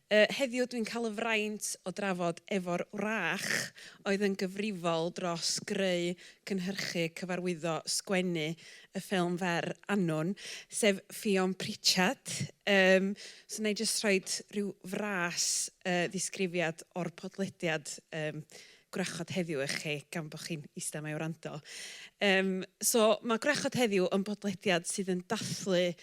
Heddiw dwi'n cael y fraint o drafod efo'r wrach oedd yn gyfrifol dros greu, cynhyrchu, cyfarwyddo, sgwennu y ffilm fer annwn, sef Ffion Pritchard. So na i jyst rhoi rhyw fras ddisgrifiad o'r podlediad Gwrachod Heddiw i chi, gan bod chi'n eistedd mewn wrando. So mae Gwrachod Heddiw yn podlediad sydd yn dathlu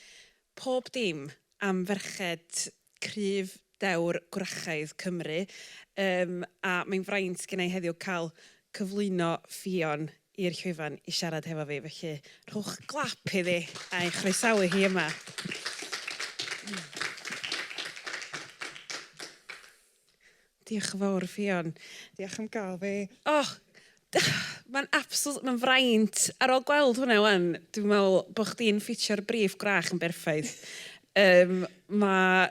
pob dim am ferched cryf dewr gwrachaidd Cymru. A mae'n fraint gen i heddiw cael cyflwyno Ffion i'r llwyfan i siarad hefo fi. Felly rhowch glap iddi a'i chroesawu hi yma. Diolch yn fawr, Ffion. Diolch am gael fi. Mae'n fraint. Ar ôl gweld hwnna wan, dwi'n meddwl bod chdi'n ffitio'r briff gwrach yn berffaith. Mae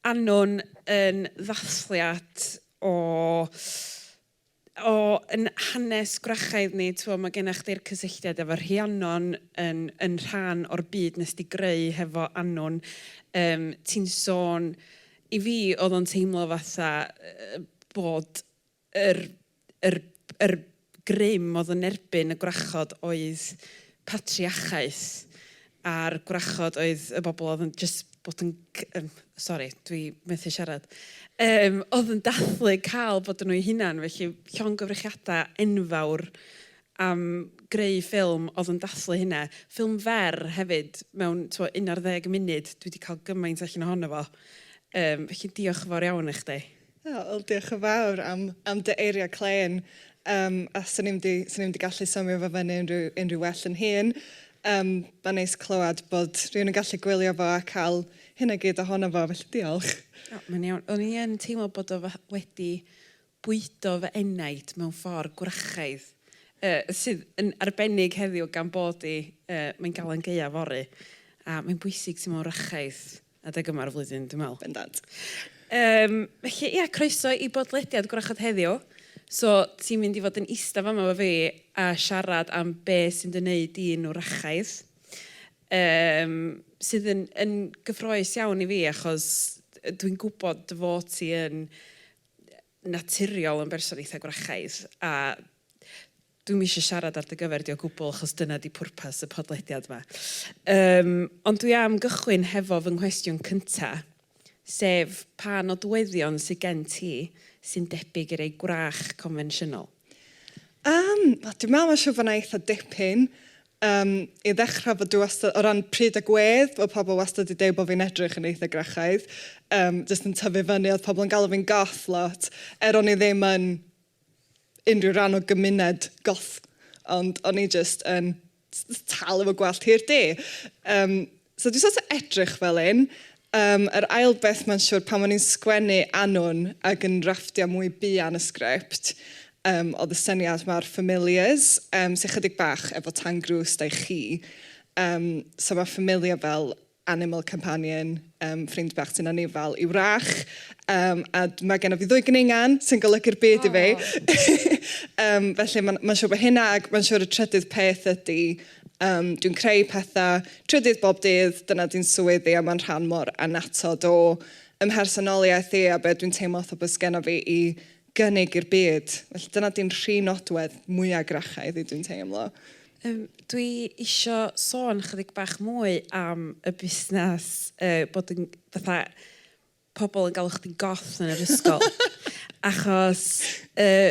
annwn yn ddathliad yn hanes gwrachaidd ni. Mae gennych chdi'r cysylltiad efo Rhiannon yn rhan o'r byd nes di greu hefo annwn. Ti'n sôn i fi oedd o'n teimlo fatha bod yr grym oedd yn erbyn y gwrachod oedd patriachaeth a'r gwrachod oedd y bobl oedd yn just bod yn... Sori, dwi methu siarad. Oedd yn dathlu cael bod yn nhw hunan, felly llongyfrychiadau enfawr am greu ffilm oedd yn dathlu hynna. Ffilm fer hefyd, mewn 11 munud, dwi wedi cael gymaint allan ohono fo. Felly diolch yn fawr iawn i chdi. Diolch yn fawr am dy eiriau clen. A sy'n ni'n di gallu symud fo fyny unrhyw well yn hun. Mae'n neis clywed bod rhywun yn gallu gwylio fo a cael hynna gyd ohono fo, felly diolch. Mae'n iawn. O'n i yn teimlo bod o wedi bwydo fy enaid mewn ffordd gwrachaidd. Sydd yn arbennig heddiw gan bod mae'n gael yn geia fori. A mae'n bwysig sy'n mewn wrachaidd adeg yma'r flwyddyn, dwi'n meddwl. Bendant. Felly, croeso i bodlediad Gwrachod Heddiw. So, ti'n mynd i fod yn eistedd fama efo fi a siarad am be sy'n gwneud i'n wrachaidd. Sydd yn gyffroes iawn i fi, achos dwi'n gwybod dy fod ti yn naturiol yn berson eitha gwrachaidd. A dwi'n eisiau siarad ar dy gyfer di o gwbl, achos dyna di pwrpas y podlediad yma. Ond dwi am gychwyn hefo fy nghwestiwn cyntaf, sef pa nodweddion sydd gen ti sy'n debyg i'r ei gwrach confensiynol? Dwi'n meddwl mae'n siŵr fod yna eitha dipyn. I ddechrau fod o ran pryd a gwedd, bod pobl wastad wedi dweud bod fi'n edrych yn eitha grachaidd. Jyst yn tyfu fyny, oedd pobl yn galw fi'n goth lot. O'n i ddim yn unrhyw ran o gymuned goth, ond o'n i jyst yn tal efo gwallt hir de. So dwi'n sort of edrych fel un. Yr ail beth mae'n siŵr pan o'n i'n sgwennu annwn ac yn drafftio mwy buan y sgript, oedd y syniad mae'r familiars, sy'n chydig bach efo tangrws da i chi. So mae familiar fel animal companion, ffrind bach sy'n anifal i wrach, a mae gen i fi ddwy gynningan sy'n golygu'r byd i fi. Felly mae'n siŵr bod hynna, ac mae'n siŵr y trydydd peth ydy, dwi'n creu pethau trydydd bob dydd, dyna dwi'n swyddi a mae'n rhan mor anatod o ymhersonoliaeth i a beth dwi'n teimlo o beth gen fi i gynnig i'r byd. Felly dyna di'n rhi nodwedd mwyaf grachaidd i dwi'n teimlo. Dwi isio sôn chydig bach mwy am y busnes bod yn fatha pobl yn galw chdi goth yn yr ysgol. Achos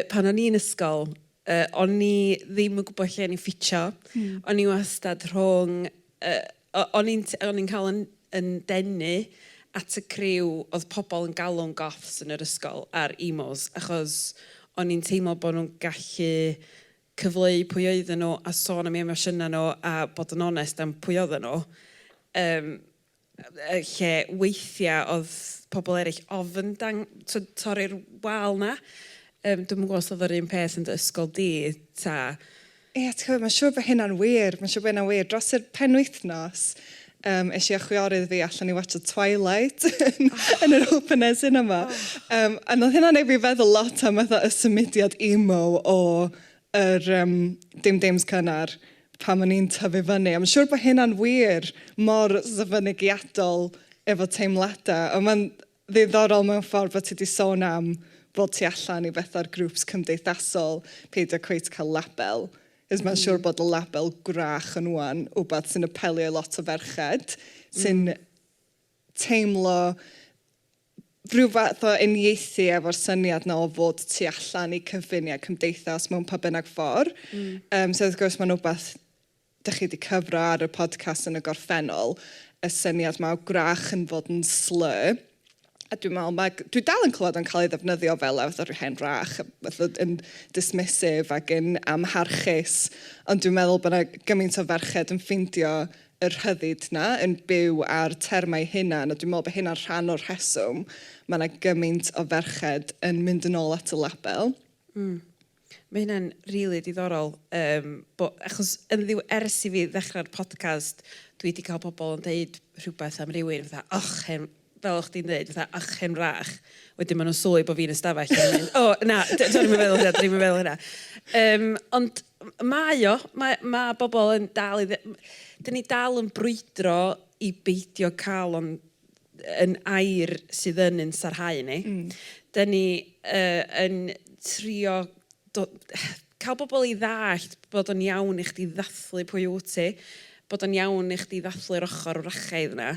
pan o'n i'n ysgol, o'n i ddim yn gwybod lle o'n i'n ffitio. O'n i wastad rhwng... O'n i'n cael yn denu at y criw oedd pobl yn galw'n goths yn yr ysgol ar emos, achos o'n i'n teimlo bod nhw'n gallu cyfleu pwy oedden nhw a sôn am emosiynau nhw a bod yn onest am pwy oedden nhw. Lle weithiau oedd pobl eraill ofyn torri'r wal na. Dwi'n gwybod os oedd yr un peth yn dy ysgol di, ta? Mae'n siŵr bod hynna'n wir. Dros yr penwythnos, eisiau chwiorydd fi allan i watcha Twilight yn yr openers yna yma. A oedd hynna'n neud fi feddwl lot am y symudiad emo o dim dims cynnar pan o'n i'n tyfu fyny. Mae'n siŵr bod hynna'n wir mor fynegiadol efo teimladau. ddiddorol mewn ffordd bod ti wedi sôn am bod ti allan i bethau'r grŵps cymdeithasol, peidio cweith cael label. Ys mae'n siŵr bod y label gwrach yn wan, wbeth sy'n apelio lot o ferched, sy'n teimlo rhyw fath o uniaethu efo'r syniad na o fod tu allan i cyfuniau cymdeithas mewn pa bynnag ffordd. So wrth gwrs mae'n wbeth dych chi wedi cyfro ar y podcast yn y gorffennol, y syniad mae o gwrach yn fod yn slur. A dwi'n meddwl, dwi dal yn clywed o'n cael ei ddefnyddio fel efo rhyw hen rach, yn dismissive ac yn amharchus, ond dwi'n meddwl bod yna gymaint o ferched yn ffeindio yr rhyddid na, yn byw ar termau hunan, a dwi'n meddwl bod hynna'n rhan o'r rheswm, mae yna gymaint o ferched yn mynd yn ôl at y label. Mae hynna'n rili diddorol, achos ers i fi ddechrau'r podcast, dwi wedi cael pobl yn dweud rhywbeth am rywun, fel o'ch ti'n dweud, hen rach. Wedyn maen nhw'n sylwi bod fi'n ystafell yn mynd, na, dwi'n meddwl hynna. Ond mae bobl yn dal dyn ni dal yn brwydro i beidio cael yn air sydd yn sarhau ni. Dyn ni yn trio cael bobl i ddallt bod o'n iawn i chdi ddathlu pwy wyt ti, bod o'n iawn i chdi ddathlu'r ochr wrachaidd yna.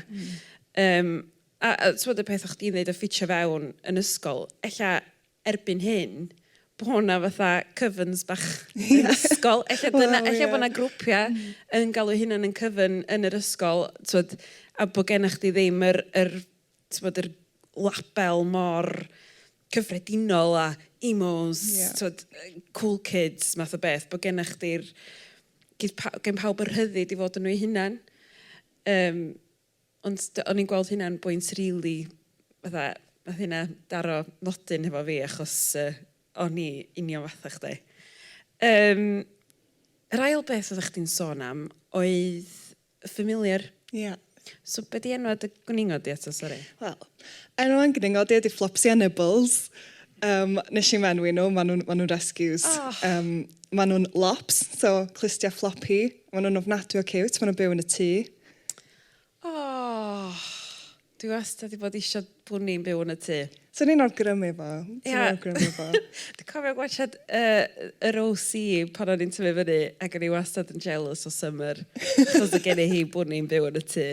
A twyd y peth o'ch ti'n dweud o ffitio fewn yn ysgol, ella erbyn hyn, bod hwnna fatha cyfyns bach yn ysgol. Ella bod yna grwpiau yn galw hynna'n yn cyfyn yn yr ysgol, a bod gennych chi ddim yr label mor cyffredinol a emos, cool kids, math o beth, bod gennych chi'r gen pawb yr rhyddid i fod yn nhw eu hunan. Ond o'n i'n gweld hynna'n bwynt rili, nath hynna daro nodyn hefo fi, achos o'n i union fatha chdi. Yr ail beth oeddech chdi'n sôn am oedd familiar. Ie. So be di enwad y gwningod di eto, sori? Wel, enwad gwningod di Flopsy a Nibbles. Nes i menwi nhw, maen nhw'n rescues. Maen nhw'n lops, so clustia floppy. Maen nhw'n ofnadwy o cute, maen nhw'n byw yn y tŷ. Dwi wastad wedi bod eisiau bwni'n byw yn y tŷ. So ni'n awgrymu fo. Dwi'n cofio gwachod yr OC pan o'n i'n tyfu fyny ac o'n i wastad yn jealous o Summer. Chos o gen i hi bwni'n byw yn y tŷ.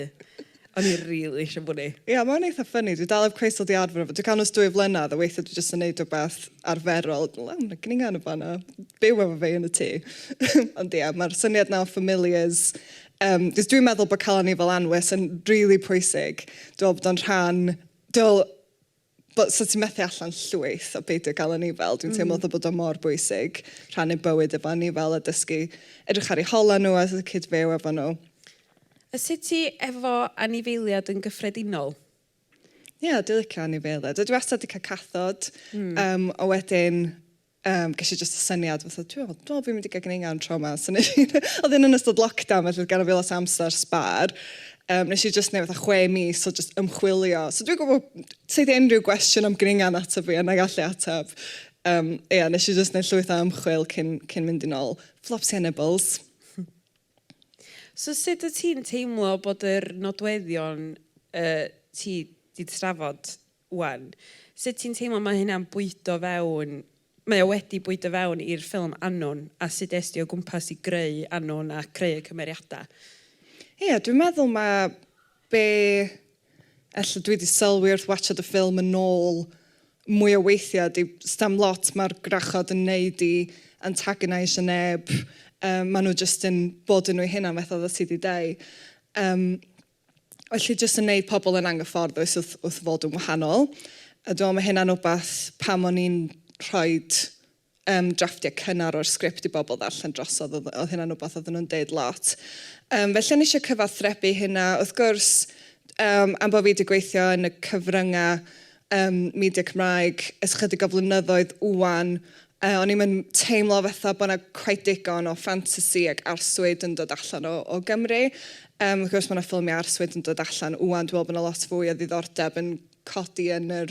O'n i rili eisiau bwni. Ie, mae'n eitha ffynnu. Dwi dal ef croeso di arfer efo. Dwi'n cael nhw's 2 flynedd, a weithio dwi jyst yn neud o beth arferol. Gynning yn y fanna. Byw efo fi yn y tŷ. Ond ie, mae'r syniad na o familiars. Dwi'n meddwl bod cael ni fel anwys yn really pwysig. Dwi'n meddwl bod o'n rhan... So ti'n methu allan llwyth o beidio gael ni fel. Dwi'n teimlo bod o'n mor bwysig. Rhannu bywyd efo ni fel a dysgu. Edrych ar eu hola nhw as y cyd fyw efo nhw. A sut ti efo anifeiliad yn gyffredinol? Ie, dwi'n licio anifeiliad. Dwi wastad wedi cael cathod. A wedyn... ges i just y syniad, dwi'n fi'n mynd i gael gynnig am tro yma. Oedd yn ystod lockdown, felly gan o fi lot amser sbar. Nes i just neud 6 mis o just ymchwilio. So dwi'n gwybod, sydd unrhyw gwestiwn am gynningan ateb fi, a na gallu ateb. Nes i just neud llwyth o ymchwil cyn mynd i'n ôl. Flopsy a Nibbles. So sut y ti'n teimlo bod yr nodweddion ti di trafod wan? Sut ti'n teimlo mae hynna'n bwydo fewn... Mae o wedi bwydo fewn i'r ffilm Annwn, a sut esti o gwmpas i greu Annwn a creu y cymeriadau? Ie, dwi'n meddwl mae ella dwi wedi sylwi wrth watchod y ffilm yn ôl mwy o weithiau. Stam lot mae'r Gwrachod yn neud i antagonisio neb. Maen nhw jyst yn bod yn nhw hynna fath oedd ti wedi dweud. Felly jyst yn neud pobl yn anghyfforddus wrth fod yn wahanol. A dwi'n meddwl mae hynna'n wbath pam o'n i'n rhoid draftiau cynnar o'r sgript i bobl ddarllen drosodd, oedd hynna'n wbath oedd nhw'n deud lot. Felly o'n eisiau cyfathrebu hynna. Wrth gwrs, am bod fi wedi gweithio yn y cyfryngau media Cymraeg ys chydig o flynyddoedd wwan, o'n i'n teimlo fatha bod yna quite digon o fantasy ac arswyd yn dod allan o Gymru. Wrth gwrs, mae yna ffilmiau arswyd yn dod allan wwan. Dwi'n meddwl bod yna lot fwy o ddiddordeb yn codi yn yr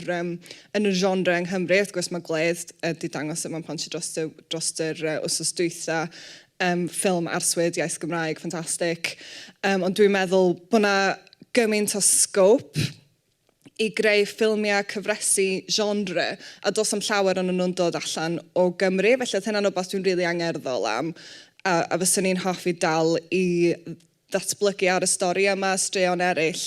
genre yng Nghymru. Wrth gwrs, mae Gwedd wedi dangos yma'n pontio dros yr wsos dwytha. Ffilm arswyd, iaith Gymraeg, ffantastig. Ond dwi'n meddwl bod yna gymaint o scope i greu ffilmiau cyfresu genre, a dos am llawer o'n nhw'n dod allan o Gymru, felly oedd hynna'n rhywbeth dwi'n rili angerddol am, a fyswn ni'n hoffi dal i ddatblygu ar y stori yma, straeon eraill,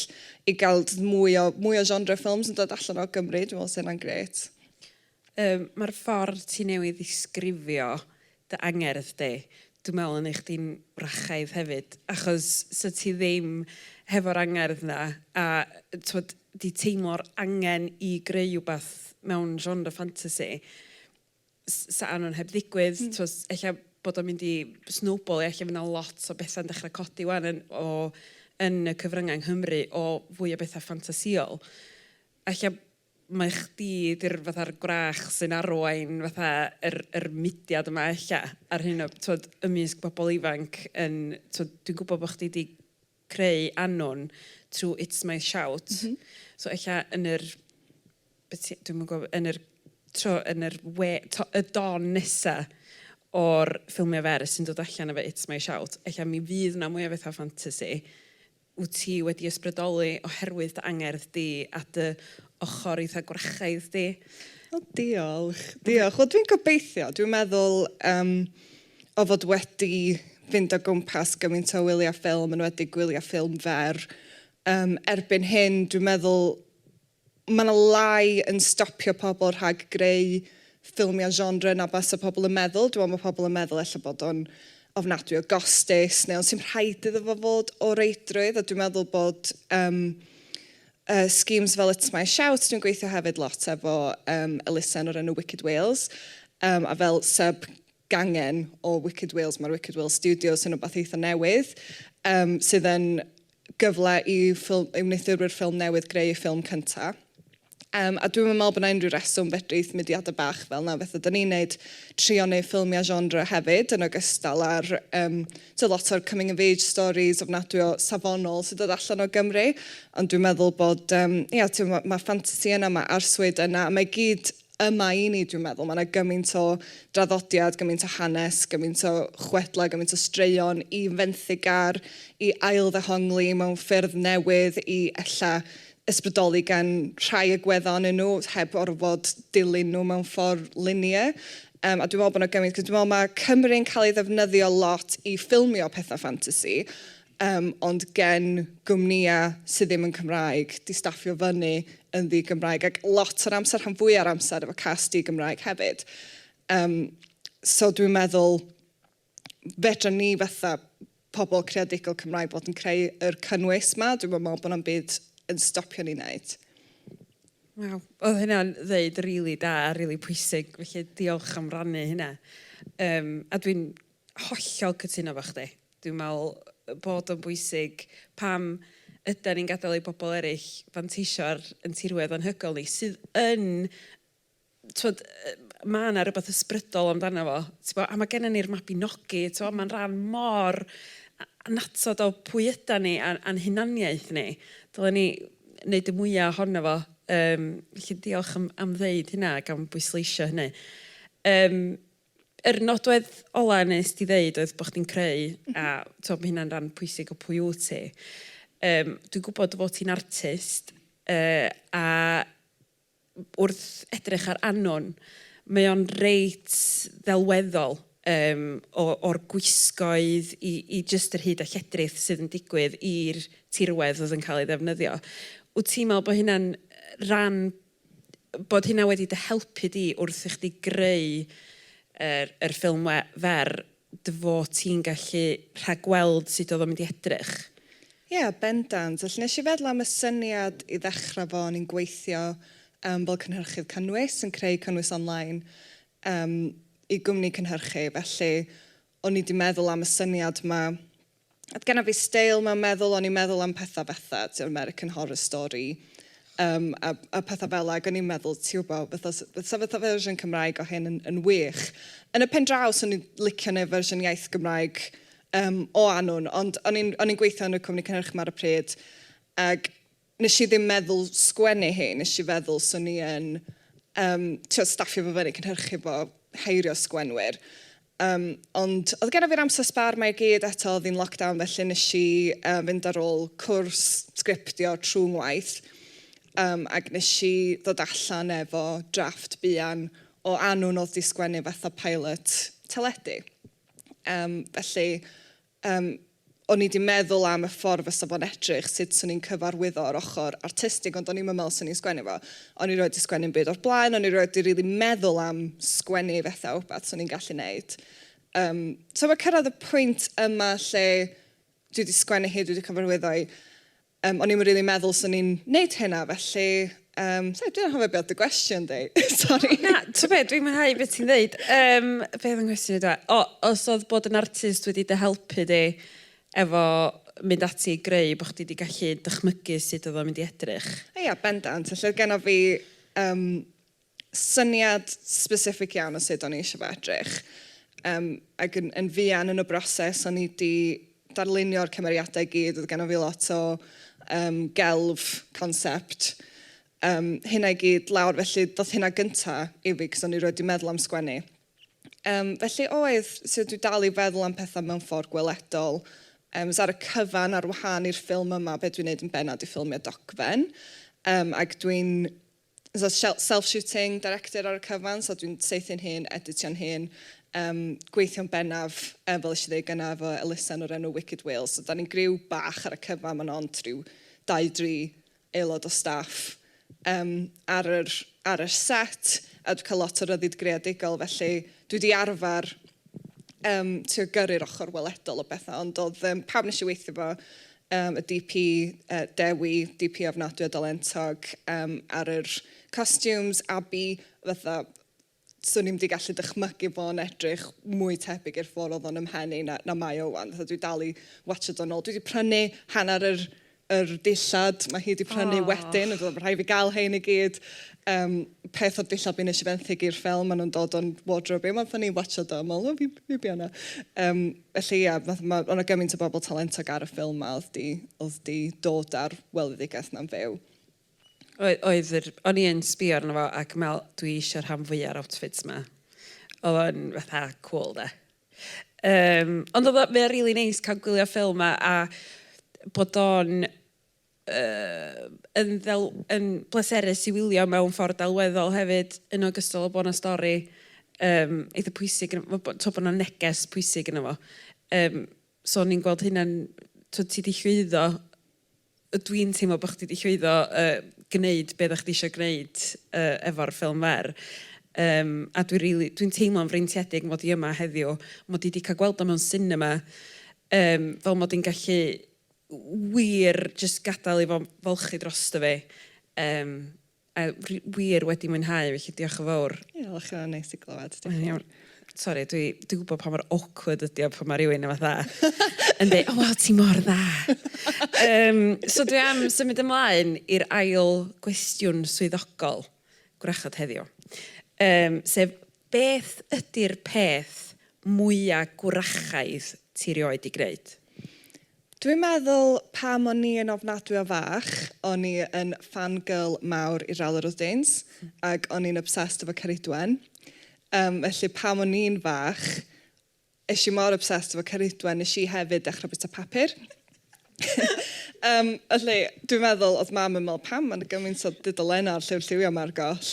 i gael mwy o genre ffilms yn dod allan o Gymru, dwi'n meddwl sy'n hynna'n gret. Mae'r ffordd ti newydd ddisgrifio dy angerdd di, dwi'n meddwl yn eich di'n wrachaidd hefyd, achos so ti ddim hefo'r angerdd na, a di teimlo'r angen i greu rhywbeth mewn genre fantasy, sa anon heb ddigwydd, eich bod o'n mynd i snowball, eich fyna lot o bethau'n dechrau codi wan yn y cyfryngau yng Nghymru o fwy o bethau ffantasiol. Eich mae chdi di'r fatha'r gwrach sy'n arwain fatha yr mudiad yma eich ar hyn o ymysg bobl ifanc. Dwi'n gwybod bod chdi wedi creu anwn trwy It's My Shout. So eich yn yr y don nesa o'r ffilmiau fer sy'n dod allan efo It's My Shout. Eich mi fydd na mwy o bethau fantasy. Wyt ti wedi ysbrydoli oherwydd dy angerdd di a dy ochr eitha gwrachaidd di? O, diolch. Wel, dwi'n gobeithio. Dwi'n meddwl o fod wedi fynd o gwmpas gymaint o wyliau ffilm, yn wedi gwyliau ffilm fer. Erbyn hyn, dwi'n meddwl mae yna lai yn stopio pobl rhag greu ffilmiau genre na bas o pobl yn meddwl. Dwi'n meddwl mae pobl yn meddwl efallai bod o'n ofnadwy o gostus, neu ond sy'n rhaid iddo fo fod o reidrwydd, a dwi'n meddwl bod schemes fel It's My Shout, dwi'n gweithio hefyd lot efo elusen o'r enw Wicked Wales, a fel sub-gangen o Wicked Wales, mae'r Wicked Wales Studios yn rhywbeth eitha newydd, sydd yn gyfle i gwneuthurwr ffilm newydd greu ffilm cyntaf. A dwi'n meddwl bod yna unrhyw reswm fedrith mudiadau bach fel na, fatha dyn ni'n neud trio neu ffilmiau genre hefyd, yn ogystal ar lot o'r coming of age stories ofnadwy o safonol sydd dod allan o Gymru, ond dwi'n meddwl bod mae ffantasi yna, mae arswyd yna, mae gyd yma i ni, dwi'n meddwl. Mae yna gymaint o draddodiad, gymaint o hanes, gymaint o chwedlau, gymaint o straeon i fenthyg ar, i ailddehongli mewn ffyrdd newydd, i ella ysbrydoli gan rhai agweddau yn nhw, heb orfod dilyn nhw mewn ffordd luniau. A dwi'n meddwl bod yna gymaint, dwi'n meddwl mae Cymru'n cael ei ddefnyddio lot i ffilmio pethau ffantasi, ond gen gwmnïau sydd ddim yn Cymraeg, di staffio fyny yn ddi-Gymraeg, ac lot o'r amser, rhan fwy o'r amser, efo cast di-Gymraeg hefyd. So dwi'n meddwl, fedra ni fatha pobl creadigol Cymraeg bod yn creu yr cynnwys yma, dwi'n meddwl bod yna'n byd yn stopio ni wneud. Waw, oedd hynna'n ddeud rili da, rili pwysig, felly diolch am rannu hynna. A dwi'n hollol cytuno fo chdi. Dwi'n meddwl bod yn bwysig pam ydyn ni'n gadael i bobl eraill fanteisio'r yn tirwedd anhygol ni, sydd yn, mae yna rhywbeth ysbrydol amdano fo. A mae gennym ni'r Mabinogi, mae'n rhan mor natod o pwy ydyn ni a'n hunaniaeth ni. Dylen ni wneud y mwyaf ohono fo. Felly diolch am ddeud hynna ac am bwysleisio hynny. Yr nodwedd ola nes ti ddeud oedd bod chdi'n creu, a mae hynna'n rhan pwysig o pwy wyt ti. Dwi'n gwybod fod ti'n artist, a wrth edrych ar anwn, mae o'n reit ddelweddol o'r gwisgoedd i jyst yr hyd a lledrith sydd yn digwydd i'r tirwedd oedd yn cael ei ddefnyddio. Wyt ti'n meddwl bod hynna'n rhan, bod hynna wedi dy helpu di wrth i chdi greu yr ffilm fer, dy fod ti'n gallu rhagweld sut oedd o'n mynd i edrych? Ie, bendant. Felly nes i feddwl am y syniad i ddechrau fo, ni'n gweithio fel cynhyrchydd cynnwys, yn creu cynnwys online i gwmni cynhyrchu. Felly, o'n i wedi meddwl am y syniad yma. Oedd genna fi steil mewn meddwl, o'n i'n meddwl am pethau betha, American Horror Story, a pethau fel ag o'n i'n meddwl, ti'n gwybod, fatha fersiwn Cymraeg o hyn yn wych. Yn y pen draws, o'n i'n licio neu fersiwn iaith Gymraeg o anwn, ond o'n i'n gweithio yn y cwmni cynhyrchu ar y pryd, ac nes i ddim meddwl sgwennu hi, nes i feddwl swn i yn staffio fo fyny, cynhyrchu fo, heirio sgwenwyr. Ond oedd genna fi'r amser sbar mae gyd eto, oedd hi'n lockdown, felly nes i fynd ar ôl cwrs sgriptio trwy'n waith. ac nes i ddod allan efo drafft buan o anwn oedd di sgwennu fatha pilot teledu. Felly, o'n i wedi meddwl am y ffordd fysa fo'n edrych, sut swn i'n cyfarwyddo o'r ochr artistig, ond o'n i'n meddwl swn i'n sgwennu fo. O'n i roed i sgwennu'n byd o'r blaen, o'n i roed i really meddwl am sgwennu fatha o beth swn i'n gallu neud. So mae cyrraedd y pwynt yma lle dwi wedi sgwennu hi, dwi wedi cyfarwyddo i, o'n i'n really meddwl swn i'n neud hynna, felly dwi'n hoffi beth y gwestiwn di. Sorry. Na, to be, dwi'n mwynhau beth ti'n dweud. Beth yn gwestiwn i dweud? Os oedd bod yn artist wedi dy helpu di efo mynd ati i greu, bod chdi wedi gallu dychmygu sut oedd o'n mynd i edrych? Ia, bendant. Felly genna fi syniad specific iawn o sut o'n i eisiau fo edrych. Ac yn fian yn y broses, o'n i wedi darlunio'r cymeriadau gyd, oedd genna fi lot o gelf, concept. Hynna i gyd lawr, felly doedd hynna gynta i fi, cos o'n i roed i meddwl am sgwennu. Felly oedd, dwi dal i feddwl am pethau mewn ffordd gweledol. Ar y cyfan ar wahân i'r ffilm yma, beth dwi'n neud yn bennod i ffilmiau dogfen. Ac dwi'n self-shooting director ar y cyfan, so dwi'n seithio'n hun, editio'n hun, gweithio'n bennaf, fel eisiau dweud gyna efo elusen o'r enw Wicked Whales. So da ni'n griw bach ar y cyfan, ma'n ond rhyw 2-3 aelod o staff ar y set, a dwi'n cael lot o ryddid greadigol, felly dwi wedi arfer to gyrru'r ochr weledol o bethau, ond oedd pawb nes i weithio fo, y DP Dewi, DP ofnadwy o dalentog, ar yr costumes, Abi, fatha, swn i'n wedi gallu dychmygu fo'n edrych mwy tebyg i'r ffordd oedd o'n ymhenni na mae o wan. Dwi dal i watch o'n ôl. Dwi wedi prynu hanner yr dillad, mae hi wedi prynu wedyn, oedd rhaid fi gael hein i gyd. Peth o'r dillad fi'n eisiau benthyg i'r ffilm, maen nhw'n dod o'n wardrobe, mae'n ffynnu watch o dymol, fi bianna. Felly, ia, o'n gymaint o bobl talentog ar y ffilm ma, oedd di dod ar weledigaeth na'n fyw. O'n i yn sbio arno fo ac mel, dwi eisiau rhan fwyaf ar outfits ma. Oedd o'n fatha cool, da. Ond oedd o'n really nice cael gwylio ffilm ma a bod o'n yn bleserus i wylio mewn ffordd delweddol hefyd yn ogystal o bod yna stori eitha pwysig, to bod yna neges pwysig yna fo. So ni'n gweld hynna'n, ti wedi llwyddo, dwi'n teimlo bod chdi wedi llwyddo gwneud beth ydych chi eisiau gwneud efo'r ffilm fer. A dwi'n teimlo'n freintiedig mod i yma heddiw, mod i wedi cael gweld o mewn cinema, fel mod i'n gallu wir just gadael i fo folchi drosto fi. A wir wedi mwynhau, felly diolch yn fawr. Diolch yn neis i glywed. Sori, dwi'n gwybod pa mor awkward ydi o pan mae rhywun efo dda. Yn dweud, wow, ti mor dda. So dwi am symud ymlaen i'r ail gwestiwn swyddogol, Gwrachod Heddiw. Sef, beth ydy'r peth mwyaf gwrachaidd ti rioed i gwneud? Dwi'n meddwl pam o'n i yn ofnadwy o fach, o'n i yn fangirl mawr i'r Recordiad, ac o'n i'n obsessed efo Ceridwen. Felly pam o'n i'n fach, eisiau mor obsessed efo Ceridwen, nes i hefyd dechrau bita papur. Felly, dwi'n meddwl, oedd mam yn meddwl, pam mae'n gymaint o dudalena ar lliwio mae'r goll.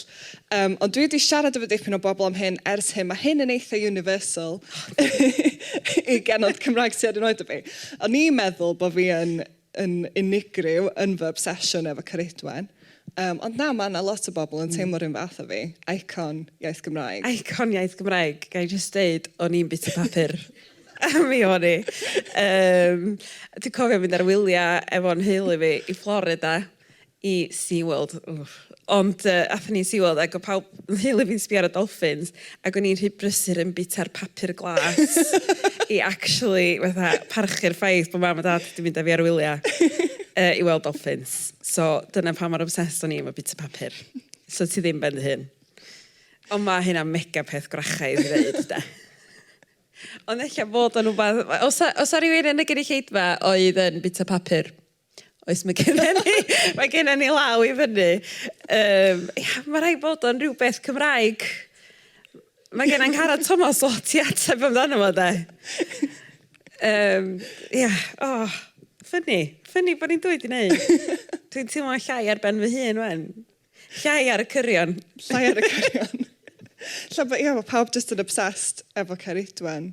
Ond dwi wedi siarad efo dipyn o bobl am hyn ers hyn. Mae hyn yn eitha universal i genod Cymraeg sydd yn oed o fi. O'n i'n meddwl bod fi yn unigryw yn fy obsesiwn efo Ceridwen. Ond na, mae yna lot o bobl yn teimlo'r un fath o fi. Icon iaith Gymraeg. Icon iaith Gymraeg. Gai just deud, o'n i'n bita papur. Mi o'n i. Dwi'n cofio mynd ar wyliau efo'n heulu fi i Florida i SeaWorld. Ond athyn ni SeaWorld ac o pawb yn heulu fi'n sbio ar y dolphins ac o'n i'n rhy brysur yn bita'r papur glas i actually parchu'r ffaith bod mam a dad wedi mynd â fi ar wyliau i weld dolphins. So dyna pa mor obsessed o'n i efo bita papur. So ti ddim ben dy hyn. Ond mae hynna mega peth gwrachaidd i ddweud, da. Ond eich bod o'n rhywbeth... Os ar rywun yn y gynulleidfa oedd yn bita papur, oes mae gennym ni law i fyny. Mae rhaid bod o'n rhywbeth Cymraeg. Mae gennym Cara Thomas o ti ateb amdano fo, da. Ffynnu bod ni'n dweud i wneud. Dwi'n teimlo llai ar ben fy hun, wen. Llai ar y cyrion. Llai ar y cyrion. Mae pawb jyst yn obsessed efo Ceridwen.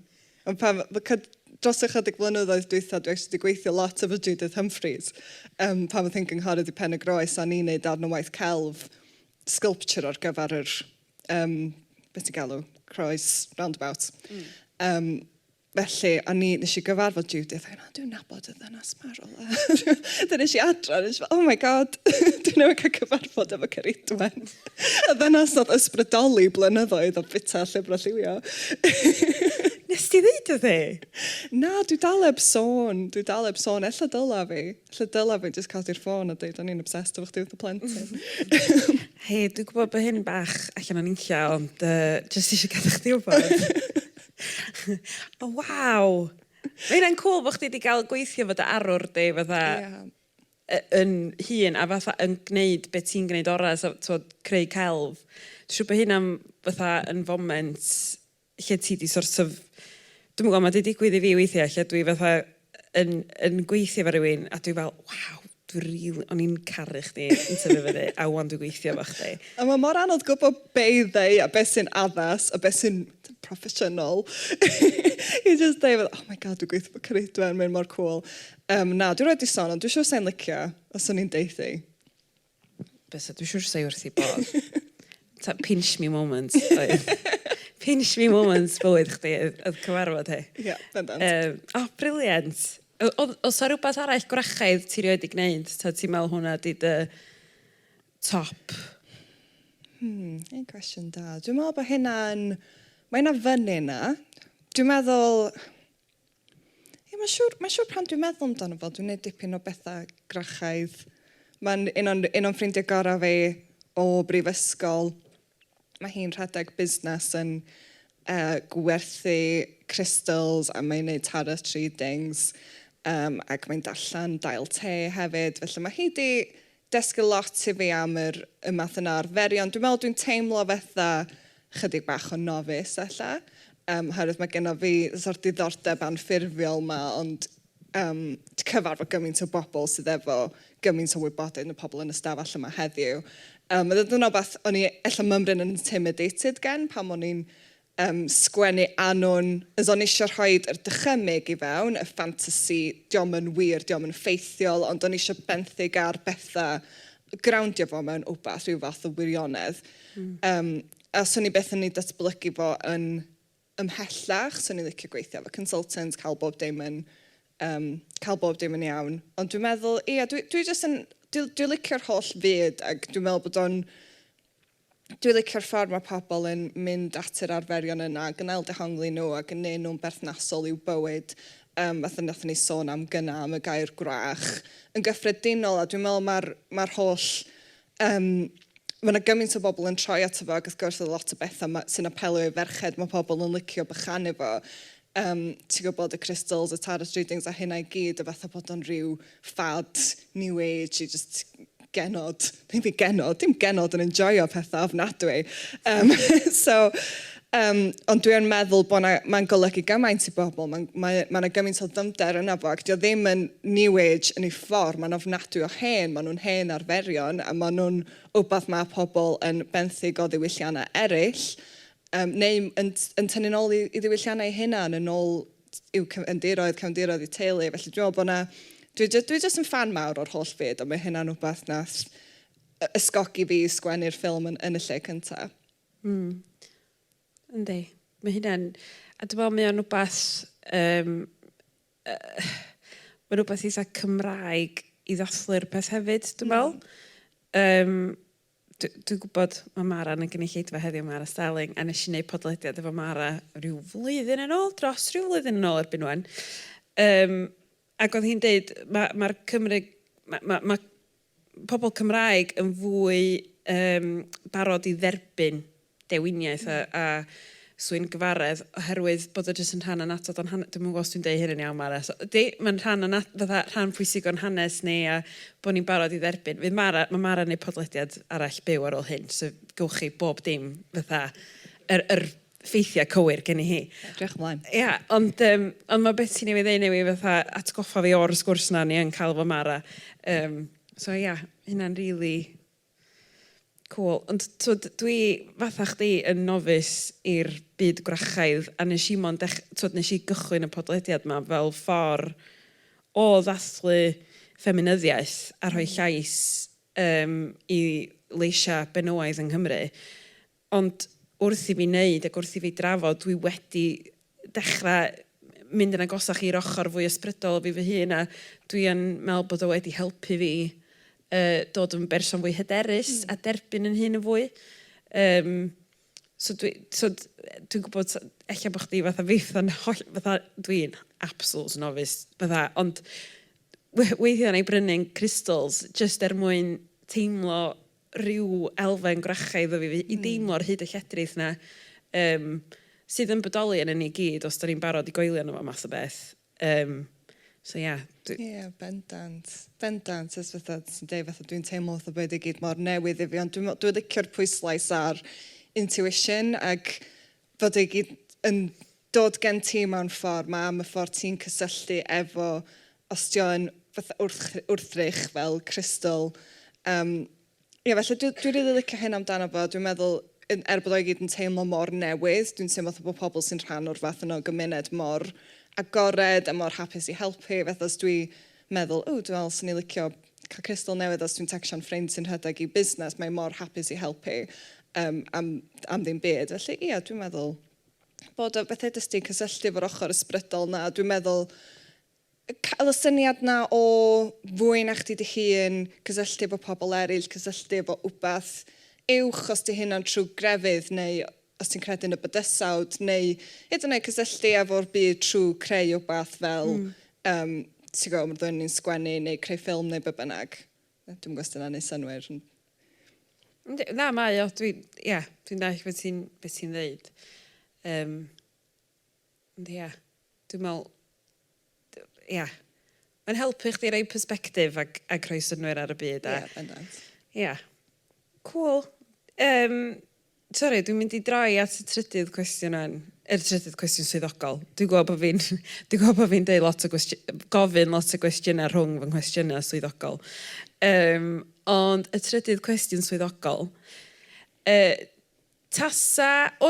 Dros ychydig blynyddoedd dwytha, dwi wedi gweithio lot efo Judith Humphreys. Pan oedd hi'n gynghorydd i Pennod, a ni'n neud arno waith celf sculpture ar gyfer yr, beth ti'n galw, croes roundabout. Felly, nes i gyfarfod Judith, dwi'n nabod y ddynas marw. Dyna nes i adra, oh my god, dwi'n newid cael cyfarfod efo Ceridwen. Y ddynas oedd ysbrydoli blynyddoedd o bita llyfrau lliwio. Nes ti ddeud o ddi? Na, dwi dal eb sôn. Ella dyla fi jyst codi'r ffôn a dweud, o'n i'n obsessed efo chdi wrth y plentyn. Hei, dwi'n gwybod bod hyn bach allan o'n unlla, ond jyst eisiau gadw chdi wybod. O, waw! Mae hynna'n cool bod chdi wedi cael gweithio fod y arwr di fatha yn hun a fatha yn gwneud beth ti'n gwneud oras a creu celf. Dwi'n siŵr bod hynna'n fatha yn foment lle ti di sort of... Dwi'n gwybod, mae di digwydd i fi weithiau lle dwi fatha yn gweithio fo rywun a dwi fel, waw, o'n i'n caru chdi yn tyfu fyny a wan dwi'n gweithio fo chdi. A mae mor anodd gwybod be i ddeu a beth sy'n addas a beth sy'n professional. I just dweud, oh my god, dwi'n gweithio fo Ceridwen, mae'n mor cool. Na, dwi'n rhaid i sôn, ond dwi'n siŵr sa'n licio os o'n i'n deithi. Bysa, dwi'n siŵr sa'n wrth i bod. Pinch me moments. Pinch me moments bywyd chdi, oedd cyfarfod hi. Ie, bendant. Briliant. Os o rhywbeth arall gwrachaidd ti rioed i gwneud, ta ti'n meddwl hwnna di dy top? Ein cwestiwn da. Dwi'n meddwl bod hynna'n... Mae hynna fyny yna. Dwi'n meddwl... Mae'n siŵr pan dwi'n meddwl amdano fo, dwi'n gwneud dipyn o bethau grachaidd. Mae'n un o'n ffrindiau gorau fi o brifysgol. Mae hi'n rhedeg busnes yn gwerthu crystals a mae'n gwneud tarot readings ac mae'n darllen dail te hefyd. Felly mae hi wedi dysgu lot i fi am y math yna arferion. Dwi'n meddwl dwi'n teimlo fetha chydig bach o nofus ella. Herwydd mae gennym fi sort diddordeb anffurfiol yma, ond cyfarfod gymaint o bobl sydd efo gymaint o wybodaeth y pobl yn y stafell yma heddiw. Mae dyna beth o'n i ella mymryn yn intimidated gen pam o'n i'n sgwennu anwn, as o'n i eisiau rhoi yr dychymyg i fewn, y fantasy, diom yn wir, diom yn ffeithiol, ond o'n i eisiau benthyg ar bethau, groundio fo mewn wbath, rhyw fath o wirionedd. A so'n i beth yn ei datblygu fo yn ymhellach, so'n i'n licio gweithio efo consultant, cael bob dim yn iawn. Ond dwi'n meddwl, dwi'n licio'r holl fyd, ac dwi'n meddwl bod o'n... Dwi'n licio'r ffordd mae pobl yn mynd at yr arferion yna, gynnal dehongli nhw ac yn neud nhw'n berthnasol i'w bywyd. Fath nathon ni sôn am gyna, am y gair gwrach. Yn gyffredinol, a dwi'n meddwl mae'r holl... Mae yna gymaint o bobl yn troi ato fo, ac wrth gwrs lot o bethau sy'n apelio i ferched, mae pobl yn licio bychanu fo. Ti'n gwybod y crystals, y tarot readings a hynna i gyd, a fatha bod o'n rhyw fad, new age, i just genod. Dim genod yn enjoyo pethau ofnadwy. Ond dwi'n meddwl bod mae'n golygu gymaint i bobl. Mae'n gymaint o ddymder yna fo, ac dio ddim yn new age yn ei ffordd. Mae'n ofnadwy o hen, maen nhw'n hen arferion, a maen nhw'n wbath mae pobl yn benthyg o ddiwylliannau eraill, neu yn tynnu nôl i ddiwylliannau hunan, yn ôl i'w cefndiroedd i teulu. Felly dwi'n meddwl bod yna... Dwi jyst yn fan mawr o'r holl fyd, ond mae hynna'n wbath nath ysgogi fi sgwennu'r ffilm yn y lle cyntaf. Yndi. Mae hynna'n... A dwi'n meddwl mae o'n wbath... Mae'n wbath eitha Cymraeg i ddathlu'r peth hefyd, dwi'n meddwl. Dwi'n gwybod mae Mara yn gynulleidfa heddiw, Mara Starling, a nes i wneud podlediad efo Mara dros rhyw flwyddyn yn ôl erbyn wan. Ac oedd hi'n dweud, mae pobl Cymraeg yn fwy barod i dderbyn dewiniaeth a swyn gyfaredd, oherwydd bod o jyst yn rhan anatod o'n hanes. Dwi'n gwybod os dwi'n dweud hyn yn iawn, Mara. Mae'n rhan pwysig o'n hanes ni a bod ni'n barod i dderbyn. Mae Mara yn gwneud podlediad arall byw ar ôl hyn, so gewch chi bob dim fatha yr ffeithiau cywir gen i hi. Diolch ymlaen. Ia, ond mae beth sy'n ei ddweud fatha atgoffa fi o'r sgwrs na ni yn cael fo Mara. So hynna'n really cool. Ond dwi fatha chdi yn nofus i'r byd gwrachaidd, a nes i gychwyn y podlediad yma fel ffordd o ddathlu ffeminyddiaeth a rhoi llais i leisia benywaidd yng Nghymru. Ond wrth i fi wneud ac wrth i fi drafod, dwi wedi dechrau mynd yn agosach i'r ochr fwy ysbrydol fi fy hun, a dwi yn meddwl bod o wedi helpu fi dod yn berson fwy hyderus a derbyn yn hyn yn fwy. So dwi'n gwybod, eich bod chdi fatha fatha dwi'n absolute novice, ond weithio yn ei brynu'n crystals, just mwyn teimlo rhyw elfen gwrachaidd o fi, i deimlo'r hyd y lledrith na, sydd yn bodoli yn ni gyd, os da ni'n barod i goelio nhw math o beth. Bendant. Bendant, ys fatha, sy'n dweud fatha, dwi'n teimlo fatha bod i gyd mor newydd i fi, ond dwi'n licio'r pwyslais ar intuition, ac fod i gyd yn dod gen ti mewn ffordd, mae am y ffordd ti'n cysylltu efo, os ti'n fatha wrthrych fel crystal. Felly, dwi'n rili licio hyn amdano fo, dwi'n meddwl, bod o'i gyd yn teimlo mor newydd, dwi'n teimlo bod pobl sy'n rhan o'r fath yno gymuned mor agored a mor hapus i helpu. Fath os dwi'n meddwl, dwi'n meddwl sy'n ni'n licio cael crystal newydd os dwi'n tecsio'n ffrind sy'n rhedeg i busnes, mae mor hapus i helpu am ddim byd. Felly, dwi'n meddwl bod o bethau dysgu cysylltu fo'r ochr ysbrydol na. Dwi'n meddwl cael y syniad na o fwy na chdi dy hun, cysylltu efo pobl eraill, cysylltu efo wbath uwch os di hynna'n trwy grefydd, neu os ti'n credu yn y bydysawd, neu hyd yn oed cysylltu efo'r byd trwy creu wbath fel, ti'n gwybod, mae'r ddwy'n ni'n sgwennu, neu creu ffilm, neu be bynnag. Dwi'n gwestiwn yna neu synwyr. Na, mae o, dwi'n dall beth ti'n dweud. Dwi'n meddwl, mae'n helpu chdi roi persbectif ac rhoi synwyr ar y byd. Bendant. Cool. Sorry, dwi'n mynd i droi at y trydydd cwestiwn trydydd cwestiwn swyddogol. Dwi'n gwybod bod fi'n gofyn lot o gwestiynau rhwng fy nghwestiynau swyddogol. Ond y trydydd cwestiwn swyddogol,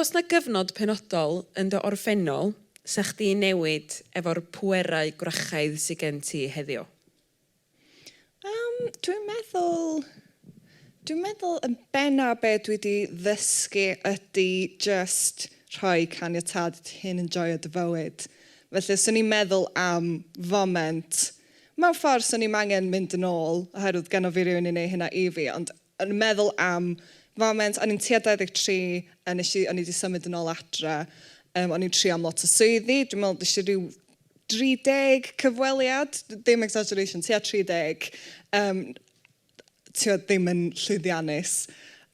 oes na gyfnod penodol yn dy orffennol sa chdi newid efo'r pwerau gwrachaidd sydd gen ti heddiw? Dwi'n meddwl yn benna be dwi wedi ddysgu ydy just rhoi caniatad hyn yn joio dy fywyd. Felly, swn i'n meddwl am foment. Mewn ffordd, swn i'n angen mynd yn ôl, oherwydd gen o fi rywun i wneud hynna i fi, ond yn meddwl am foment, o'n i'n tua 23, a o'n i wedi symud yn ôl adra. O'n i'n trio am lot o swyddi, dwi'n meddwl ddys i ryw 30 cyfweliad, ddim exaggeration, tua 30. Ddim yn llwyddiannus,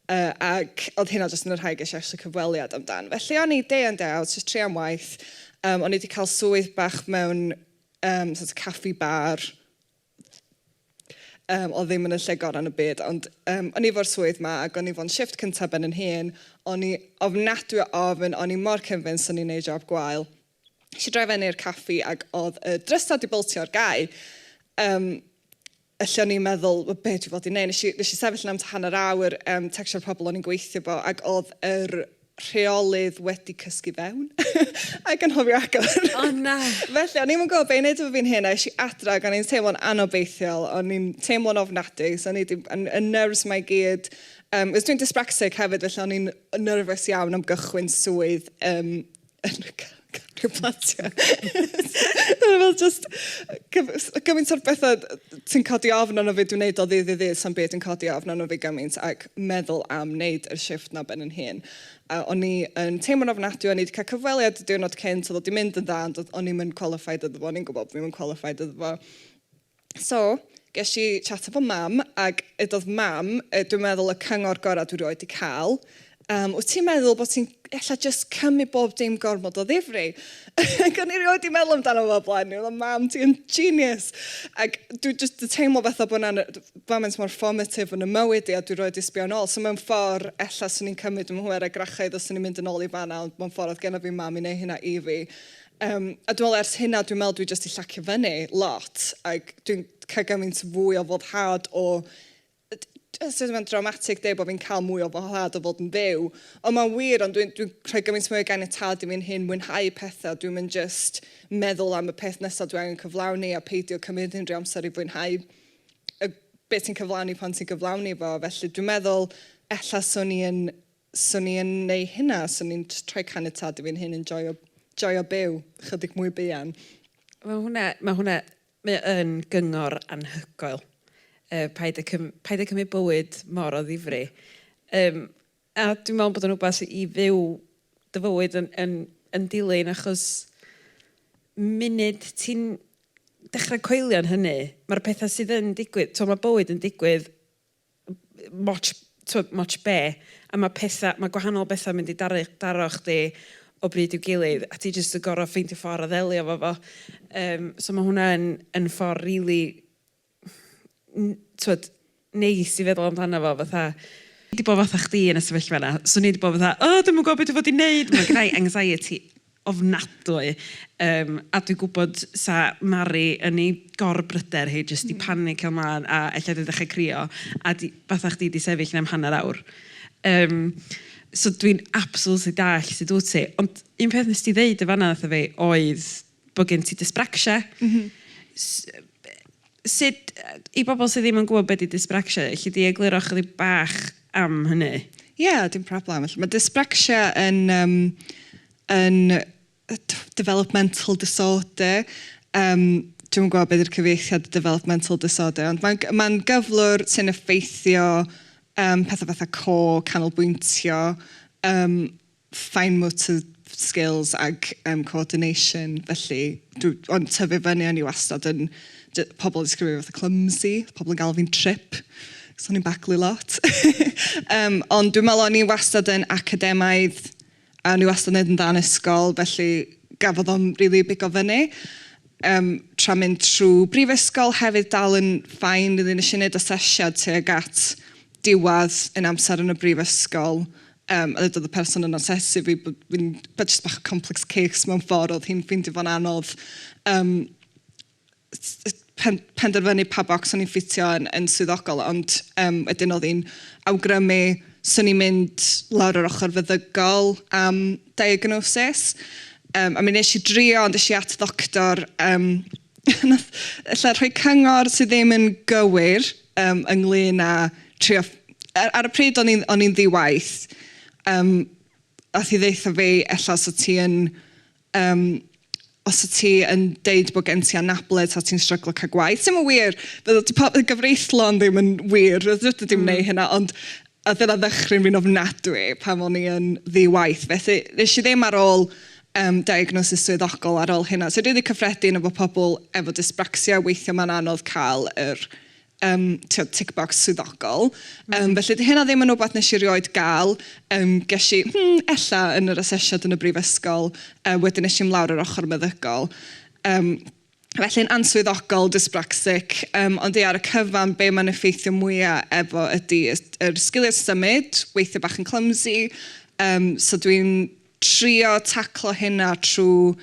ac oedd hynna jyst yn yr rhai ges eisiau cyfweliad amdan. Felly o'n i day and day out, just tri am waith. O'n i wedi cael swydd bach mewn caffi bar, o ddim yn y lle gorau yn y byd, ond o'n i fo'r swydd ma, ac o'n i fo'n shift cyntaf ben yn hun, o'n i ofnadwy o ofyn, o'n i mor convinced o'n i'n neud job gwael. Nes i droi fewn i'r caffi, ac oedd y drysau di bwltio'r gau. Felly o'n i'n meddwl, be dwi fod i wneud? Nes i sefyll am hanner awr, tecsio'r pobl o'n i'n gweithio bo, ac oedd yr rheolydd wedi cysgu fewn. Ac yn hofio agor. Na. Felly, o'n i'n gwybod be i wneud efo fi'n hyn, a eisiau adra, ac o'n i'n teimlo'n anobeithiol, o'n i'n teimlo'n ofnadwy, so o'n i'n nerves mae gyd. Dwi'n dyspraxic hefyd, felly o'n i'n nervous iawn am gychwyn swydd yn platio. Fel just, gymaint o'r bethau ti'n codi ofn o'n fi, dwi'n neud o ddydd, sa'n byd yn codi ofn o'n fi gymaint, ac meddwl am wneud y shift na ben yn hun. O'n i yn teimlo'n ofnadwy, o'n i wedi cael cyfweliad y diwrnod cynt, oedd wedi mynd yn dda, ond o'n i'n qualified iddo fo, o'n i'n gwybod fi'n qualified iddo fo. So, ges i chat efo mam, ac edodd mam, dwi'n meddwl y cyngor gorau dwi wedi cael. Wyt ti'n meddwl bod ti'n ella just cymryd bob dim gormod o ddifri? Ac o'n i rioed i meddwl amdano fo blaen. O'n mam, ti'n genius. Ac dwi'n just teimlo fatha bod yna'n foment mor formative yn y mywyd i, a dwi'n rioed i sbio yn ôl. So mewn ffordd, ella swn i'n cymryd ym hwyr a grachaidd os o'n i'n mynd yn ôl i fanna, ond mewn ffordd oedd gen fi mam i wneud hynna i fi. A dwi'n meddwl ers hynna, dwi'n meddwl dwi jyst i llacio fyny lot, ac dwi'n cael gymaint fwy o foddhad o... Ydw i'n dramatig dweud bod fi'n cael mwy o foddhad o fod yn fyw, ond mae'n wir, ond dwi'n creu gymaint mwy o ganiatad i fi'n hyn mwynhau pethau, dwi'n mynd jyst meddwl am y peth nesaf dwi'n angen cyflawni a peidio cymryd unrhyw amser i fwynhau beth ti'n cyflawni pan ti'n cyflawni fo. Felly dwi'n meddwl, ella swn i yn neud hynna, swn i'n troi caniatad i fi'n hyn yn joio byw, chydig mwy buan. Mae hwnna yn gyngor anhygoel. Paid y cymryd bywyd mor o ddifri. A dwi'n meddwl bod yn rhywbeth i fyw dy fywyd yn dilyn, achos munud ti'n dechrau coelio'n hynny, mae'r pethau sydd yn digwydd, mae bywyd yn digwydd much be, a mae gwahanol bethau mynd i daro chdi o bryd i'w gilydd, a ti jyst yn gorau ffeindio ffordd o ddelio fo. So mae hwnna yn ffordd really neis i feddwl amdano fo, fatha. Ni wedi bod fatha chdi yn y sefyllfa yna, so ni wedi bod fatha, dwi'n mwyn gwybod beth i fod i wneud, mae'n greu anxiety ofnadwy, a dwi'n gwybod sa Mari yn ei gorbryder hi jyst i panic ymlaen a eich wedi dechrau crio, a fatha chdi di sefyll am hanner awr. So dwi'n absolutely dall sydd wyt ti, ond un peth nes ti ddeud y fanna dda fi oedd bod gen ti dysbracsia. Sut, i bobl sydd ddim yn gwybod beth i dysbracsia, lle di egluro chydig bach am hynny? Ie, dim problem. Mae dysbracsia yn developmental disorder. Dwi'n gwybod beth yw'r cyfieithiad developmental disorder, ond mae'n gyflwr sy'n effeithio pethau fatha canolbwyntio, fine motor skills ag coordination. Felly, ond tyfu fyny o'n i wastad yn pobl yn ysgrifennu fatha clumsy, pobl yn galw fi'n trip, so o'n i'n baclu lot. Ond dwi'n meddwl o'n i wastad yn academaidd, a ni wastad yn neud yn dda yn ysgol, felly gafodd o'n rili bigo fyny. Tra mynd trwy brifysgol, hefyd dal yn ffain, rydyn eisiau gwneud asesiad tuag at diwadd yn amser yn y brifysgol. A oedd y person yn asesu fi, fi'n jyst bach complex case mewn ffordd, oedd hi'n ffeindio fo'n anodd penderfynu pa bocs o'n i'n ffitio yn swyddogol, ond wedyn oedd hi'n awgrymu swn i'n mynd lawr yr ochr feddygol am diagnosis. A mi nes i drio, ond eisiau at ddoctor, lle rhoi cyngor sydd ddim yn gywir ynglyn â trio... Ar y pryd o'n i'n ddiwaith, ath i ddeitha fi, ella os o ti yn deud bod gen ti anabledd a ti'n stryglo cael gwaith. Ddim yn wir, y gyfreithlon ddim yn wir, rydw i'n gwneud hynna, ond a dyna ddechrau'n fi'n ofnadwy pan o'n i yn ddiwaith. Felly, nes i ddim ar ôl diagnosis swyddogol ar ôl hynna. So, rili cyffredin efo pobl efo dysbracsia, weithio mae'n anodd cael yr tick-box swyddogol. Felly, hynna ddim yn rhywbeth nes i rioed gael. Ges i, ella yn yr asesiad yn y brifysgol, wedyn nes i'n lawr yr ochr meddygol. Felly'n answyddogol, dysbraxic, ond ar y cyfan, be mae'n effeithio mwyaf efo ydy yr sgiliau symud, weithio bach yn clumsy. So dwi'n trio taclo hynna trwy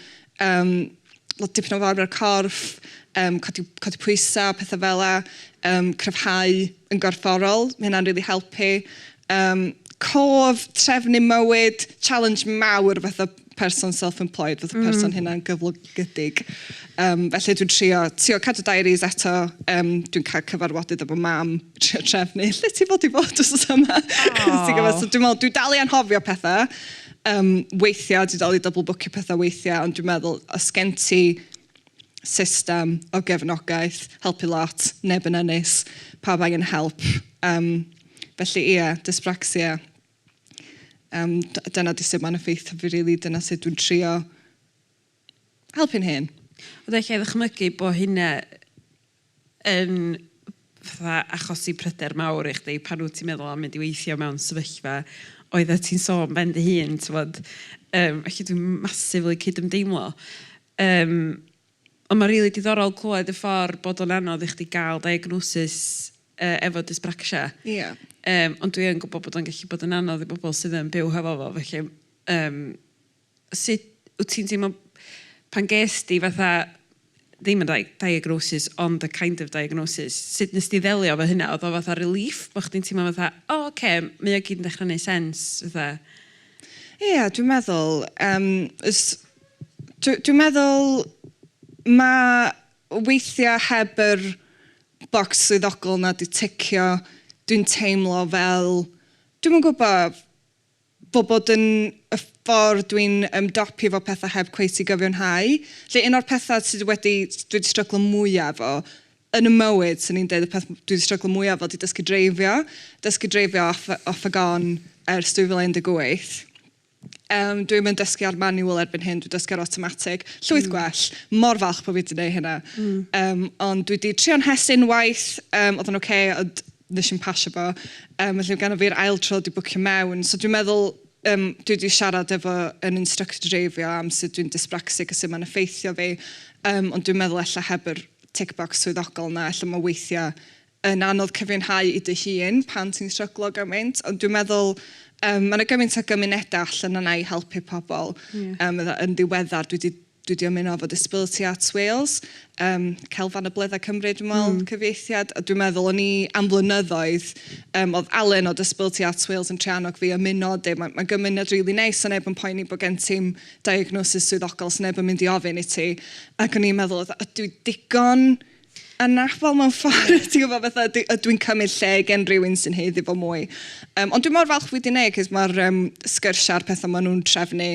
dipyn o fawr o'r corff, codi pwysau, pethau fel la, cryfhau yn gorfforol, mae hynna'n really helpu. Cof, trefnu mywyd, challenge mawr fatha person self-employed, fatha person hynna'n gyflogydig. Felly dwi'n trio cadw diaries eto, dwi'n cael cyfarfodydd efo mam, trio trefnu, lle ti fod i fod os yma? Dwi'n meddwl, dwi'n dal i anhofio pethau, weithiau, dwi'n dal i double boocio pethau weithiau, ond dwi'n meddwl, os gen ti system o gefnogaeth, helpu lot, neb yn ynys, pawb angen help. Felly, dysbracsia. Dyna di sut mae'n effeithio fi rili, dyna sut dwi'n trio helpu'n hyn. Oedd eich ddechmygu bod hynna yn achosi pryder mawr i chdi pan wyt ti'n meddwl am mynd i weithio mewn sefyllfa oedd ti'n sôn ben dy hun, felly dwi'n massively cydymdeimlo. Ond mae'n rili diddorol clywed y ffordd bod o'n anodd i chdi gael diagnosis efo dysbracsia. Ie. Ond dwi yn gwybod bod o'n gallu bod yn anodd i bobl sydd yn byw hefo fo. Felly, sut wyt ti'n teimlo pan ges di fatha, ddim yn diagnosis, ond y kind of diagnosis, sut nes ti ddelio fo hynna? Oedd o fatha relief, bod chdi'n teimlo fatha, mae o gyd yn dechrau neud sens, fatha? Ie, dwi'n meddwl, dwi'n meddwl mae weithiau heb yr bocs swyddogol na di ticio, dwi'n teimlo fel, dwi'n gwybod bod yn y ffordd dwi'n ymdopi fo pethau heb cweith i gyfiawnhau. Lle un o'r pethau sydd dwi wedi stryglo mwyaf fo, yn y mywyd, sy'n ni'n dweud y peth dwi wedi stryglo mwyaf fo, di dysgu dreifio. Dysgu dreifio off y gon ers 2018. Dwi'n mynd dysgu ar manual erbyn hyn, dwi'n dysgu ar automatic, llwyth gwell, mor falch bod fi wedi gwneud hynna. Ond dwi wedi trio'n hesyn waith, oedd yn oce, ond nes i'n pasio bo. Felly gan o fi'r ail tro wedi bwcio mewn. So dwi'n meddwl, dwi wedi siarad efo yn instructor dreifio am sut dwi'n dysbracsig a sut mae'n effeithio fi. Ond dwi'n meddwl ella heb yr tick box swyddogol na, ella mae weithiau yn anodd cyfiawnhau i dy hun pan ti'n stryglo gymaint. Ond dwi'n meddwl, mae'n gymaint o gymunedau allan yna i helpu pobl. Yn ddiweddar, dwi wedi ymuno efo Disability Arts Wales, Celfan y Bleddau Cymru, dwi'n meddwl, cyfieithiad. A dwi'n meddwl, o'n i am blynyddoedd, oedd Elen o Disability Arts Wales yn trianog fi ymuno, mae gymuned rili neis, a neb yn poeni bod gen ti'n diagnosis swyddogol, so neb yn mynd i ofyn i ti. Ac o'n i'n meddwl, ydw i digon anabl mewn ffordd, ti'n gwybod fatha, dwi'n cymryd lle gen rhywun sy'n heiddi fo mwy. Ond dwi'n mor falch wedi gwneud, cys mae'r sgyrsiau'r pethau maen nhw'n trefnu,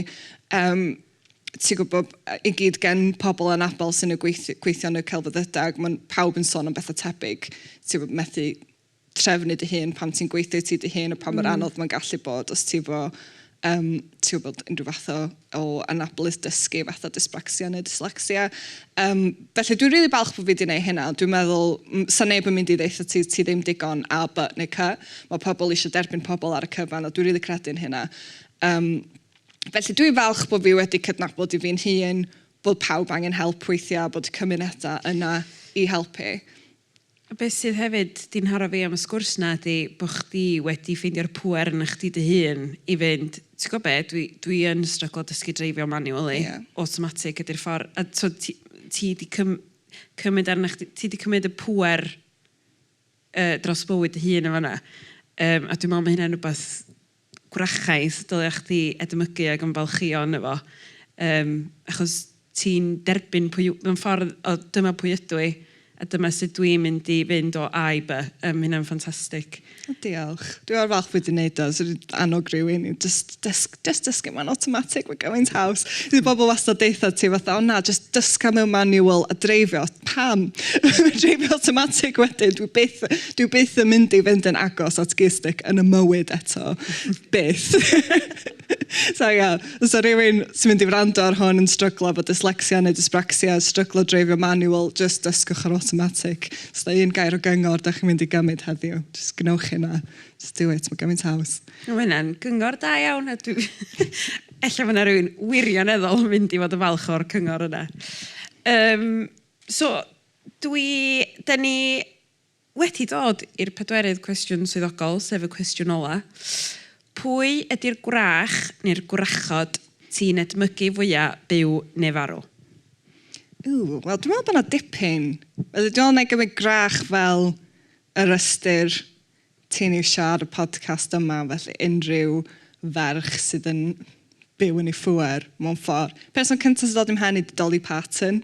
ti'n gwybod, i gyd gen pobl anabl sy'n gweithio yn y celfyddydag, mae pawb yn sôn am bethau tebyg, ti'n gwybod, methu trefnu dy hun pam ti'n gweithio ti dy hun, o pam yr anodd mae'n gallu bod, os ti'n gwybod, unrhyw fath o anablydd dysgu, fath o dyspraxia neu dyslexia. Felly dwi'n rili balch bod fi wedi gwneud hynna. Dwi'n meddwl, sa neb yn mynd i ddeitha ti ddim digon A, B neu C. Mae pobl eisiau derbyn pobl ar y cyfan, a dwi'n rili credu'n hynna. Felly dwi'n falch bod fi wedi cydnabod i fi'n hun, bod pawb angen help weithiau, bod cymunedau yna i helpu. A beth sydd hefyd di'n haro fi am y sgwrs na ydy bod chdi wedi ffeindio'r pŵer yn chdi dy hun i fynd, ti'n gwybod beth, dwi yn stryglo dysgu dreifio manually, automatic ydy'r ffordd. A so ti wedi cymryd y pŵer dros bywyd dy hun yn fan'na. A dwi'n meddwl mae hynny'n rhywbeth gwrachaidd, dylai chdi edmygu ac yn balchio yn efo. Achos ti'n derbyn mewn ffordd o dyma pwy ydw i, a dyma sut dwi'n mynd i fynd o A i B. Hynna'n ffantastig. Diolch. Dwi'n ar falch wedi gwneud o, so dwi'n annog rhywun, just dysgu mewn automatic, we're going house. Dwi'n bobl wastad deitha ti fatha, just dysga mewn manual a dreifio. Pam? Dreifio automatic wedyn, dwi byth yn mynd i fynd yn agos at geistig yn y mywyd eto. Byth. So so rhywun sy'n mynd i wrando ar hwn yn stryglo efo dyslexia neu dyspraxia, stryglo dreifio manual, just dysgwch ar automatic. So un gair o gyngor, da chi'n mynd i gymryd heddiw. Just gnewch hynna. Just do it, mae gymaint haws. Mae hynna'n gyngor da iawn. Ella fyna rhywun wirioneddol yn mynd i fod y falch o'r cyngor yna. So, da ni wedi dod i'r pedwerydd cwestiwn swyddogol, sef y cwestiwn ola. Pwy ydy'r gwrach neu'r gwrachod ti'n edmygu fwyaf byw neu farw? Wel, dwi'n meddwl bod yna dipyn. Dwi'n meddwl na gymryd grach fel yr ystyr ti'n iwsio ar y podcast yma, felly unrhyw ferch sydd yn byw yn ei ffwer mewn ffordd. Person cyntaf sydd dod i'm hen i Dolly Parton.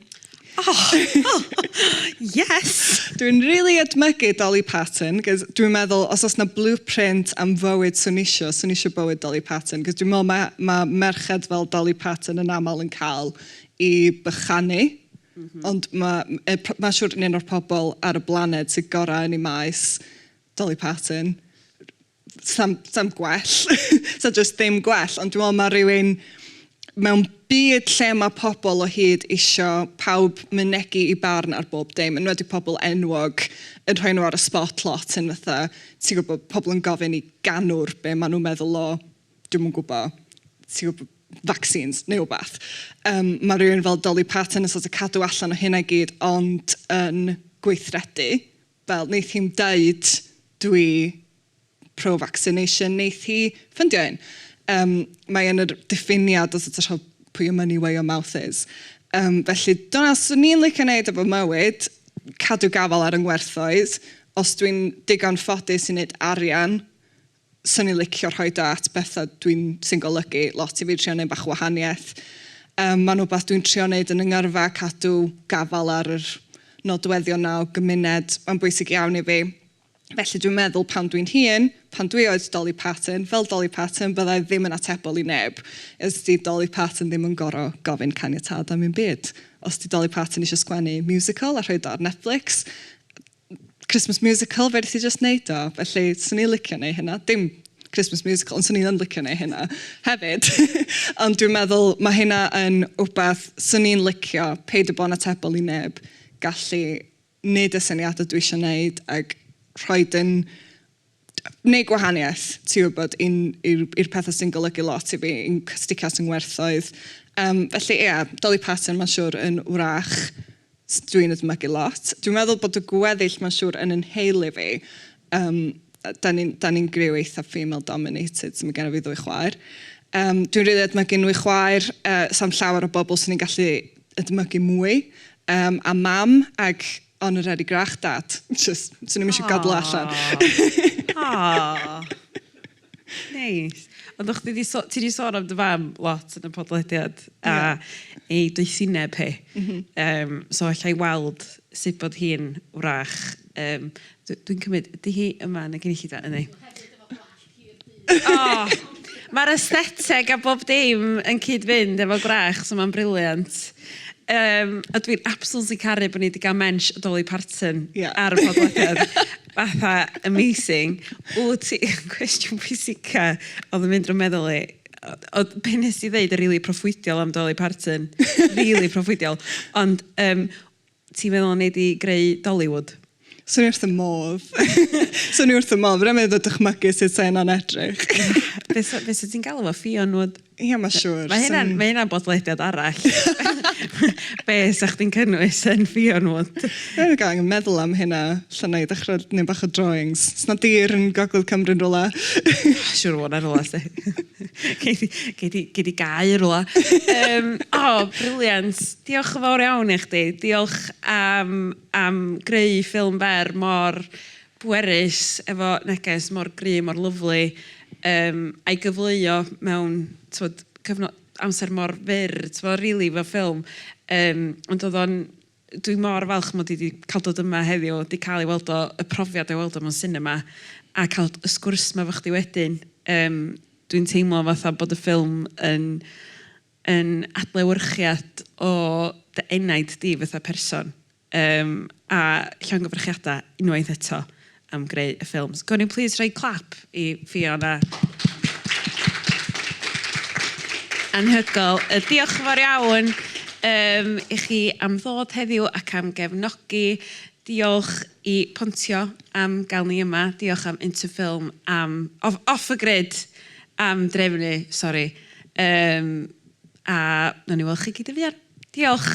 Yes! Dwi'n really edmygu Dolly Parton, cos dwi'n meddwl, os oes na blueprint am fywyd swn isio bywyd Dolly Parton, cos dwi'n meddwl mae merched fel Dolly Parton yn aml yn cael i bychanu, ond mae siwr yn un o'r pobl ar y blaned sydd gorau yn ei maes Dolly Parton. Sam gwell, so just ddim gwell, ond dwi'n meddwl mae rhywun mewn byd lle mae pobl o hyd isio pawb mynegu i barn ar bob dim, yn wedi pobl enwog yn rhoi nhw ar y spot lot yn fatha, ti'n gwybod, pobl yn gofyn i ganwr be maen nhw'n meddwl o, dwi'n gwybod, ti'n gwybod, vaccines neu wbath. Mae rhywun fel Dolly Parton yn sort of cadw allan o hynna gyd, ond yn gweithredu, fel wneith hi'n dweud dwi pro-vaccination, wneith hi ffindio un. Mae yn y diffiniad os ydych chi'n pwy y money where your mouth is. Felly, dyna swn i'n licio wneud efo mywyd, cadw gafal ar yng ngwerthoedd. Os dwi'n digon ffodus i wneud arian, swn i'n licio rhoi at bethau sy'n golygu lot i fi trio wneud bach o wahaniaeth. Mae'n rhywbeth dwi'n trio wneud yn yngyrfa, cadw gafal ar yr nodweddion na o gymuned. Mae'n bwysig iawn i fi. Felly dwi'n meddwl pan dwi'n hun, pan dwi oedd Dolly Parton, fel Dolly Parton, byddai ddim yn atebol i neb. Os di Dolly Parton ddim yn gofyn caniatad am un byd. Os di Dolly Parton eisiau sgwennu musical a rhoi ar Netflix, Christmas musical, fe ddeth i just wneud o. Felly, swn i'n licio neu hynna. Dim Christmas musical, ond swn i'n licio neu hynna hefyd. Ond dwi'n meddwl mae hynna yn wbeth swn i'n licio, peid y bon atebol i neb, gallu wneud y syniadau dwi eisiau wneud ac rhoid yn wneud gwahaniaeth, ti'n gwybod, i'r pethau sy'n golygu lot i fi, i'n cysticas yng ngwerthoedd. Felly, Dolly Parton, mae'n siŵr, yn wrach dwi'n edmygu lot. Dwi'n meddwl bod y gweddill, mae'n siŵr, yn heulu fi. Da ni'n griw eitha female dominated, so mae gen i fi 2 chwaer. Dwi'n rili edmygu 2 chwaer, sam llawer o bobl sy'n ni'n gallu edmygu mwy. A mam ag honorary grach dad. Just, so ni'n eisiau gadw allan. Neis. Ond ti wedi sôn am dy fam lot yn y podlediad a ei dwythineb hi. So allai weld sut bod hi'n wrach. Dwi'n cymryd, ydy hi yma yn y gynulleidfa yna? Mae'r aesthetig a bob dim yn cyd-fynd efo gwrach, so mae'n briliant. A dwi'n absolutely caru bod ni wedi cael mensh o Dolly Parton ar y podlediad. Fatha amazing. Cwestiwn pwysica oedd yn mynd drwy'n meddwl i. Be nes i ddeud yn rili proffwydiol am Dolly Parton. Rili proffwydiol. Ond ti'n meddwl wneud i greu Dollywood? Swn i wrth y modd. Swn i wrth y modd. Fy'n meddwl dychmygu sut sa'n yna'n edrych. Be sydd ti'n galw fo? Ffion Wood? Ie, mae'n siŵr. Mae hynna'n bodlediad arall. Be sa'ch ti'n cynnwys yn Ffion Wood? Rwy'n gael yn meddwl am hynna. Llynau i ddechrau neu bach o drawings. Sna dir yn Gogledd Cymru'n rwla. Siwr o'n ar rwla, se. Gei di gau rwla. Briliant. Diolch yn fawr iawn i chdi. Diolch am greu ffilm fer mor bwerus, efo neges mor gry, mor lyflu, a'i gyfleuo mewn amser mor fyr, rili fo ffilm. Ond dwi'n mor falch mod i wedi cael dod yma heddiw, wedi cael ei weld o, y profiad ei weld o mewn cinema, a cael y sgwrs yma fo chdi wedyn. Dwi'n teimlo fatha bod y ffilm yn adlewyrchiad o dy enaid di fatha person. A llongyfrychiadau unwaith eto am greu y ffilms. Gwn i please rhoi clap i Ffion a anhygol. Diolch yn fawr iawn i chi am ddod heddiw ac am gefnogi. Diolch i Pontio am gael ni yma. Diolch am Interfilm am off y grid am drefnu, sori. A nawn ni weld chi gyd y fian. Diolch.